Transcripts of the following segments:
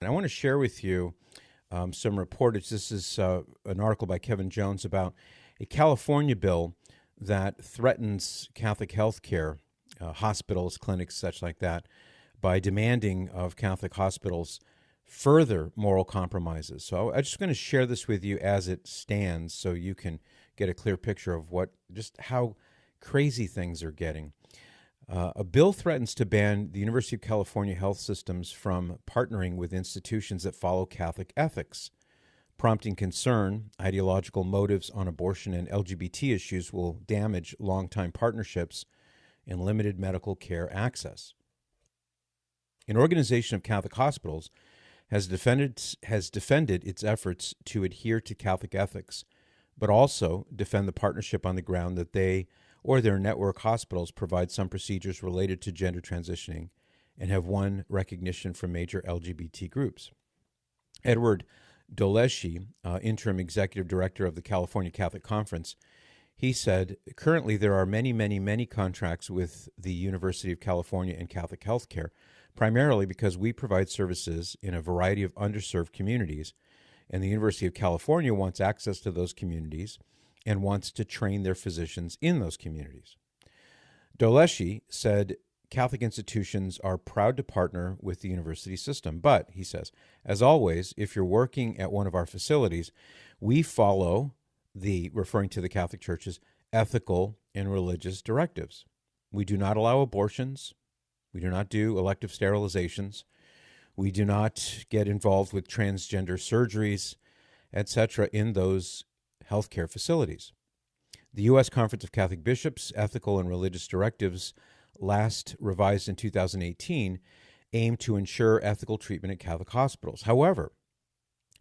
And I want to share with you some reportage. This is an article by Kevin Jones about a California bill that threatens Catholic health care, hospitals, clinics, such like that, by demanding of Catholic hospitals further moral compromises. So I'm just going to share this with you as it stands so you can get a clear picture of just how crazy things are getting. A bill threatens to ban the University of California health systems from partnering with institutions that follow Catholic ethics. Prompting concern, ideological motives on abortion and LGBT issues will damage longtime partnerships and limited medical care access. An organization of Catholic hospitals has defended its efforts to adhere to Catholic ethics, but also defend the partnership on the ground that they or their network hospitals provide some procedures related to gender transitioning and have won recognition from major LGBT groups. Edward Doleschi, interim executive director of the California Catholic Conference, he said, currently there are many contracts with the University of California and Catholic healthcare, primarily because we provide services in a variety of underserved communities, and the University of California wants access to those communities and wants to train their physicians in those communities. Doleschi said Catholic institutions are proud to partner with the university system, but, he says, as always, if you're working at one of our facilities, we follow referring to the Catholic Church's ethical and religious directives. We do not allow abortions. We do not do elective sterilizations. We do not get involved with transgender surgeries, etc., in those healthcare facilities. The U.S. Conference of Catholic Bishops' ethical and religious directives, last revised in 2018, aim to ensure ethical treatment at Catholic hospitals. However,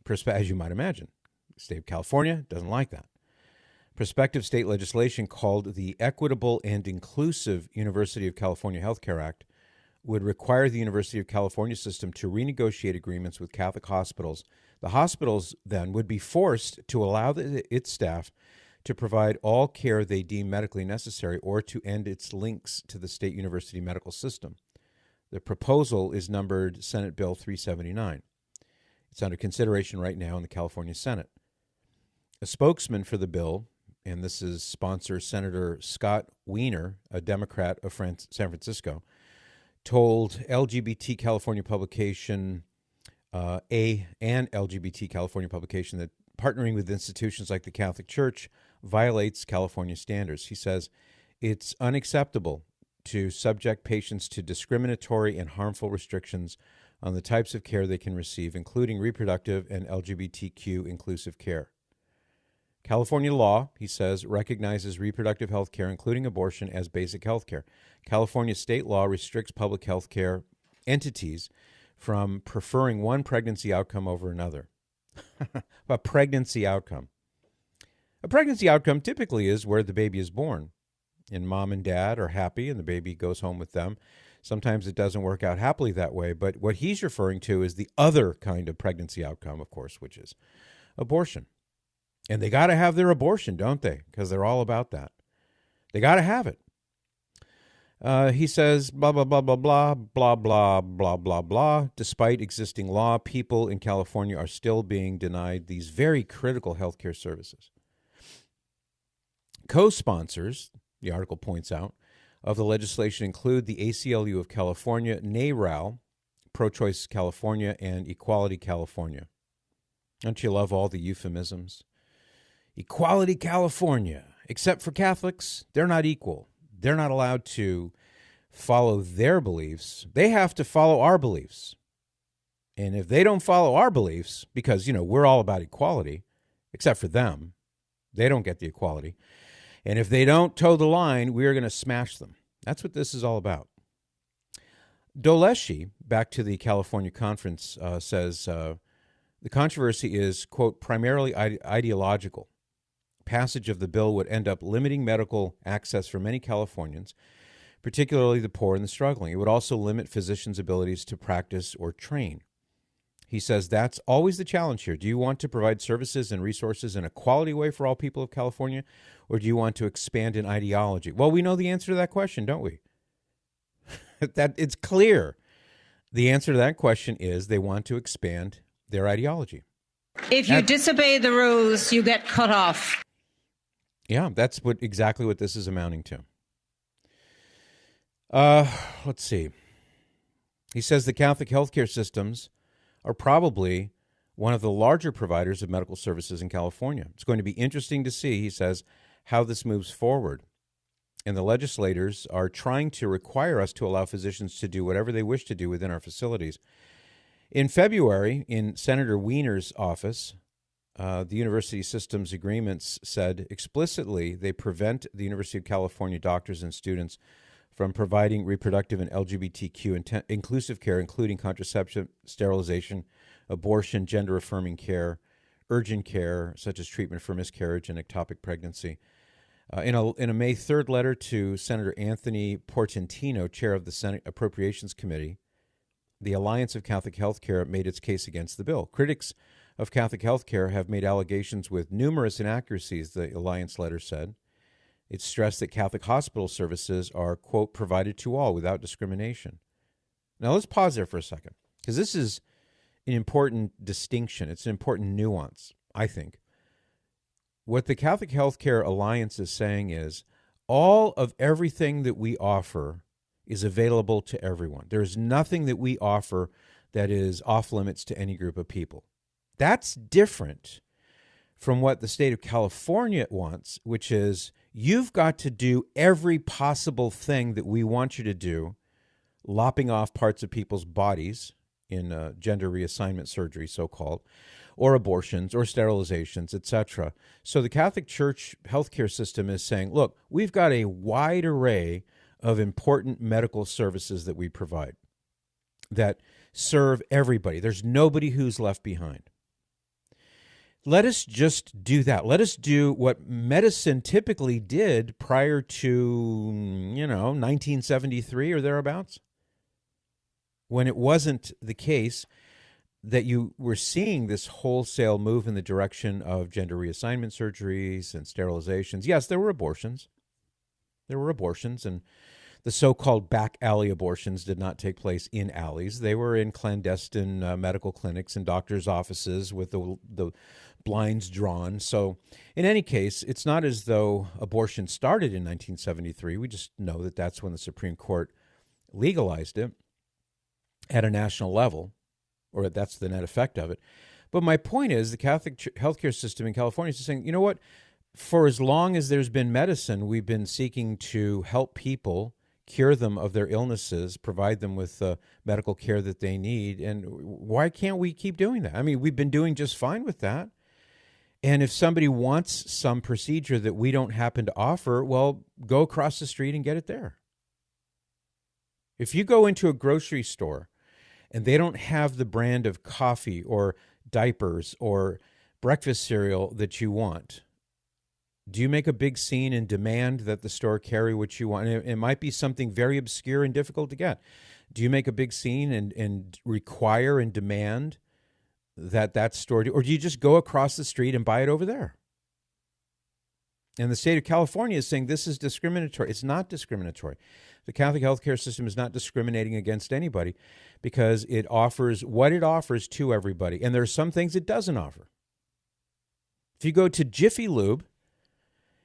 as you might imagine, the state of California doesn't like that. Prospective state legislation called the Equitable and Inclusive University of California Healthcare Act would require the University of California system to renegotiate agreements with Catholic hospitals. The hospitals then would be forced to allow its staff to provide all care they deem medically necessary or to end its links to the state university medical system. The proposal is numbered Senate Bill 379. It's under consideration right now in the California Senate. A spokesman for the bill, and this is sponsor Senator Scott Wiener, a Democrat of San Francisco, told LGBT California publication, an LGBT California publication, that partnering with institutions like the Catholic Church violates California standards. He says, it's unacceptable to subject patients to discriminatory and harmful restrictions on the types of care they can receive, including reproductive and LGBTQ inclusive care. California law, he says, recognizes reproductive health care, including abortion, as basic health care. California state law restricts public health care entities from preferring one pregnancy outcome over another. A pregnancy outcome. A pregnancy outcome typically is where the baby is born, and mom and dad are happy, and the baby goes home with them. Sometimes it doesn't work out happily that way, but what he's referring to is the other kind of pregnancy outcome, of course, which is abortion. And they got to have their abortion, don't they? Because they're all about that. They got to have it. He says, blah, blah, blah, blah, blah, blah, blah, blah, blah, blah. Despite existing law, people in California are still being denied these very critical healthcare services. Co-sponsors, the article points out, of the legislation include the ACLU of California, NARAL, Pro-Choice California, and Equality California. Don't you love all the euphemisms? Equality California. Except for Catholics, they're not equal. They're not allowed to follow their beliefs. They have to follow our beliefs. And if they don't follow our beliefs, because, we're all about equality, except for them, they don't get the equality. And if they don't toe the line, we are going to smash them. That's what this is all about. Doleschi, back to the California conference, says the controversy is, quote, primarily ideological. Passage of the bill would end up limiting medical access for many Californians, particularly the poor and the struggling. It would also limit physicians' abilities to practice or train. He says that's always the challenge here. Do you want to provide services and resources in a quality way for all people of California, or do you want to expand in ideology? Well, we know the answer to that question, don't we? That it's clear The answer to that question is they want to expand their ideology. If you disobey the rules, you get cut off. Yeah, that's exactly what this is amounting to. Let's see. He says the Catholic healthcare systems are probably one of the larger providers of medical services in California. It's going to be interesting to see, he says, how this moves forward. And the legislators are trying to require us to allow physicians to do whatever they wish to do within our facilities. In February, in Senator Wiener's office, the university systems agreements said explicitly they prevent the University of California doctors and students from providing reproductive and LGBTQ inclusive care, including contraception, sterilization, abortion, gender-affirming care, urgent care, such as treatment for miscarriage and ectopic pregnancy. In a May 3rd letter to Senator Anthony Portantino, chair of the Senate Appropriations Committee, the Alliance of Catholic Healthcare made its case against the bill. Critics of Catholic healthcare have made allegations with numerous inaccuracies, the Alliance letter said. It stressed that Catholic hospital services are, quote, provided to all without discrimination. Now, let's pause there for a second, because this is an important distinction. It's an important nuance, I think. What the Catholic Healthcare Alliance is saying is all of everything that we offer is available to everyone. There's nothing that we offer that is off limits to any group of people. That's different from what the state of California wants, which is you've got to do every possible thing that we want you to do, lopping off parts of people's bodies in gender reassignment surgery, so-called, or abortions or sterilizations, etc. So the Catholic Church healthcare system is saying, look, we've got a wide array of important medical services that we provide that serve everybody. There's nobody who's left behind. Let us just do that. Let us do what medicine typically did prior to, 1973 or thereabouts, when it wasn't the case that you were seeing this wholesale move in the direction of gender reassignment surgeries and sterilizations. Yes, there were abortions. And the so-called back alley abortions did not take place in alleys. They were in clandestine medical clinics and doctors' offices with the blinds drawn. So in any case, it's not as though abortion started in 1973. We just know that that's when the Supreme Court legalized it at a national level, or that's the net effect of it. But my point is the Catholic healthcare system in California is saying, you know what? For as long as there's been medicine, we've been seeking to help people, cure them of their illnesses, provide them with medical care that they need. And why can't we keep doing that? I mean, we've been doing just fine with that. And if somebody wants some procedure that we don't happen to offer, well, go across the street and get it there. If you go into a grocery store and they don't have the brand of coffee or diapers or breakfast cereal that you want, do you make a big scene and demand that the store carry what you want? And it might be something very obscure and difficult to get. Do you make a big scene and require and demand that store, or do you just go across the street and buy it over there? And the state of California is saying this is discriminatory. It's not discriminatory. The Catholic healthcare system is not discriminating against anybody because it offers what it offers to everybody. And there are some things it doesn't offer. If you go to Jiffy Lube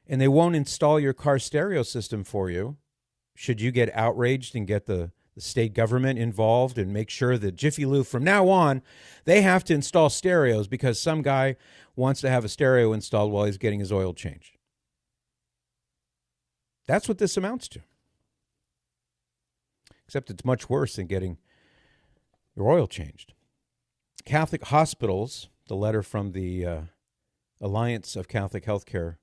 and they won't install your car stereo system for you, should you get outraged and get the state government involved and make sure that Jiffy Lube from now on, they have to install stereos because some guy wants to have a stereo installed while he's getting his oil changed? That's what this amounts to. Except it's much worse than getting your oil changed. Catholic hospitals, the letter from the Alliance of Catholic Healthcare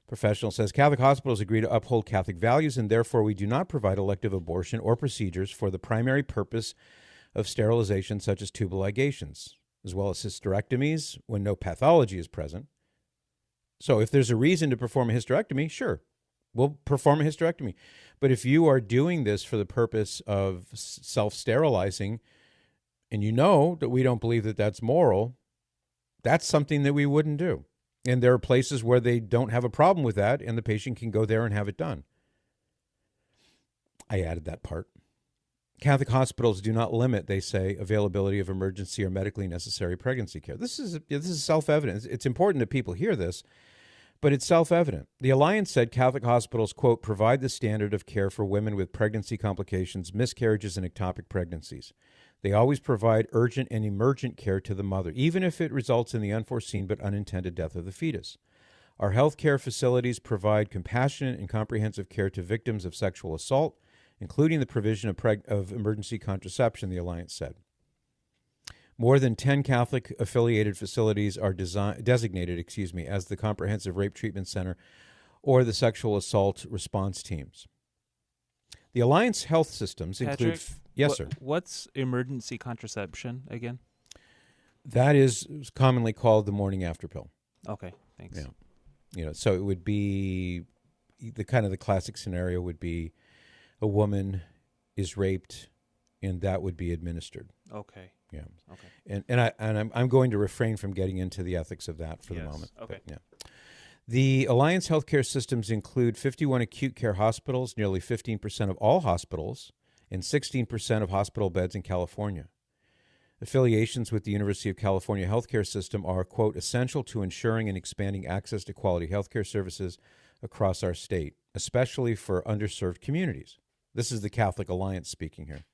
Professionals says, Catholic hospitals agree to uphold Catholic values, and therefore we do not provide elective abortion or procedures for the primary purpose of sterilization, such as tubal ligations, as well as hysterectomies when no pathology is present. So if there's a reason to perform a hysterectomy, sure, we'll perform a hysterectomy. But if you are doing this for the purpose of self-sterilizing, and you know that we don't believe that that's moral, that's something that we wouldn't do. And there are places where they don't have a problem with that, and the patient can go there and have it done. I added that part. Catholic hospitals do not limit, they say, availability of emergency or medically necessary pregnancy care. This is self-evident. It's important that people hear this, but it's self-evident. The Alliance said Catholic hospitals, quote, provide the standard of care for women with pregnancy complications, miscarriages, and ectopic pregnancies. They always provide urgent and emergent care to the mother, even if it results in the unforeseen but unintended death of the fetus. Our healthcare facilities provide compassionate and comprehensive care to victims of sexual assault, including the provision of emergency contraception, the Alliance said. More than 10 Catholic-affiliated facilities are designated as the Comprehensive Rape Treatment Center or the Sexual Assault Response Teams. The Alliance health systems include... Yes, sir. What's emergency contraception again? That is commonly called the morning after pill. Okay, thanks. Yeah. So it would be the classic scenario would be a woman is raped, and that would be administered. Okay. Yeah. Okay. And I'm going to refrain from getting into the ethics of that for the moment. Okay. But, yeah. The Alliance healthcare systems include 51 acute care hospitals, nearly 15% of all hospitals, and 16% of hospital beds in California. Affiliations with the University of California healthcare system are, quote, essential to ensuring and expanding access to quality healthcare services across our state, especially for underserved communities. This is the Catholic Alliance speaking here.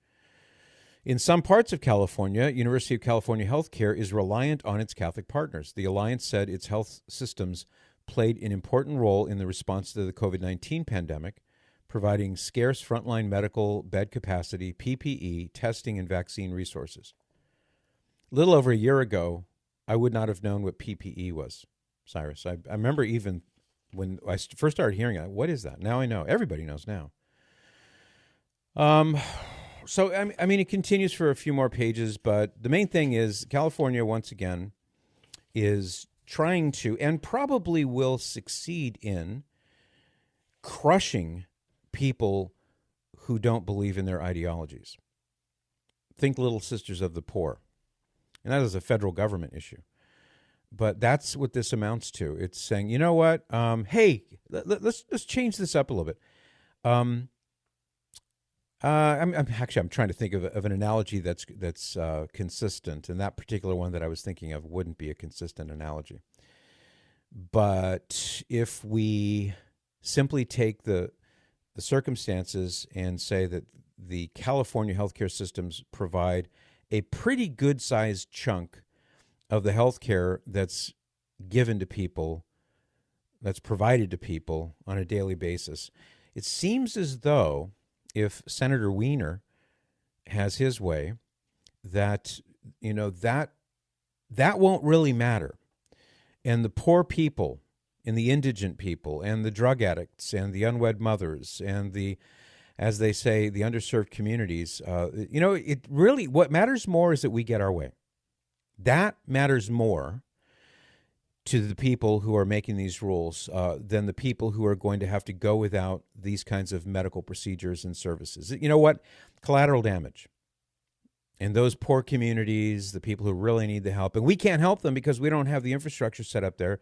In some parts of California, University of California Healthcare is reliant on its Catholic partners. The Alliance said its health systems played an important role in the response to the COVID-19 pandemic, providing scarce frontline medical bed capacity, PPE, testing, and vaccine resources. A little over a year ago, I would not have known what PPE was, Cyrus. I remember even when I first started hearing it, what is that? Now I know. Everybody knows now. So, I mean, it continues for a few more pages, but the main thing is California, once again, is trying to, and probably will succeed in, crushing people who don't believe in their ideologies. Think Little Sisters of the Poor. And that is a federal government issue. But that's what this amounts to. It's saying, you know what? Hey, let's change this up a little bit. I'm trying to think of an analogy that's consistent, and that particular one that I was thinking of wouldn't be a consistent analogy. But if we simply take the circumstances and say that the California healthcare systems provide a pretty good-sized chunk of the healthcare that's given to people, that's provided to people on a daily basis, it seems as though if Senator Wiener has his way, that that won't really matter. And the poor people and the indigent people and the drug addicts and the unwed mothers and the, as they say, the underserved communities, it really, what matters more is that we get our way. That matters more to the people who are making these rules than the people who are going to have to go without these kinds of medical procedures and services. You know what? Collateral damage. And those poor communities, the people who really need the help, and we can't help them because we don't have the infrastructure set up there.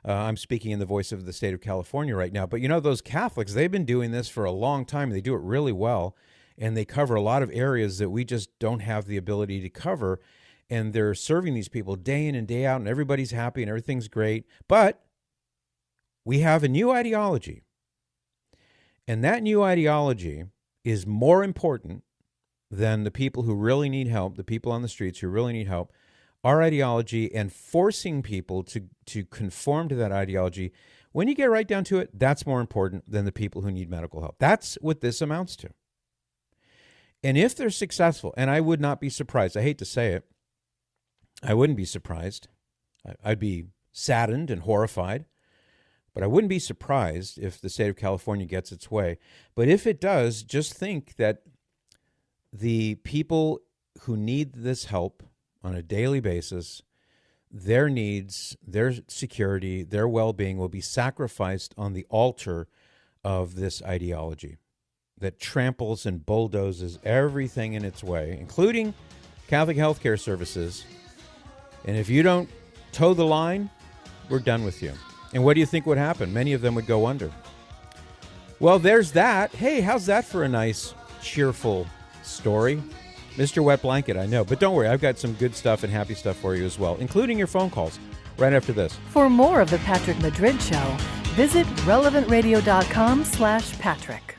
I'm speaking in the voice of the state of California right now. But those Catholics, they've been doing this for a long time. They do it really well, and they cover a lot of areas that we just don't have the ability to cover. And they're serving these people day in and day out, and everybody's happy and everything's great. But we have a new ideology. And that new ideology is more important than the people who really need help, the people on the streets who really need help. Our ideology and forcing people to conform to that ideology, when you get right down to it, that's more important than the people who need medical help. That's what this amounts to. And if they're successful, and I would not be surprised, I hate to say it, I wouldn't be surprised. I'd be saddened and horrified, but I wouldn't be surprised if the state of California gets its way. But if it does, just think that the people who need this help on a daily basis, their needs, their security, their well-being will be sacrificed on the altar of this ideology that tramples and bulldozes everything in its way, including Catholic healthcare services. And if you don't toe the line, we're done with you. And what do you think would happen? Many of them would go under. Well, there's that. Hey, how's that for a nice, cheerful story. Mr. Wet Blanket, I know. But don't worry, I've got some good stuff and happy stuff for you as well, including your phone calls right after this. For more of The Patrick Madrid Show, visit relevantradio.com/Patrick.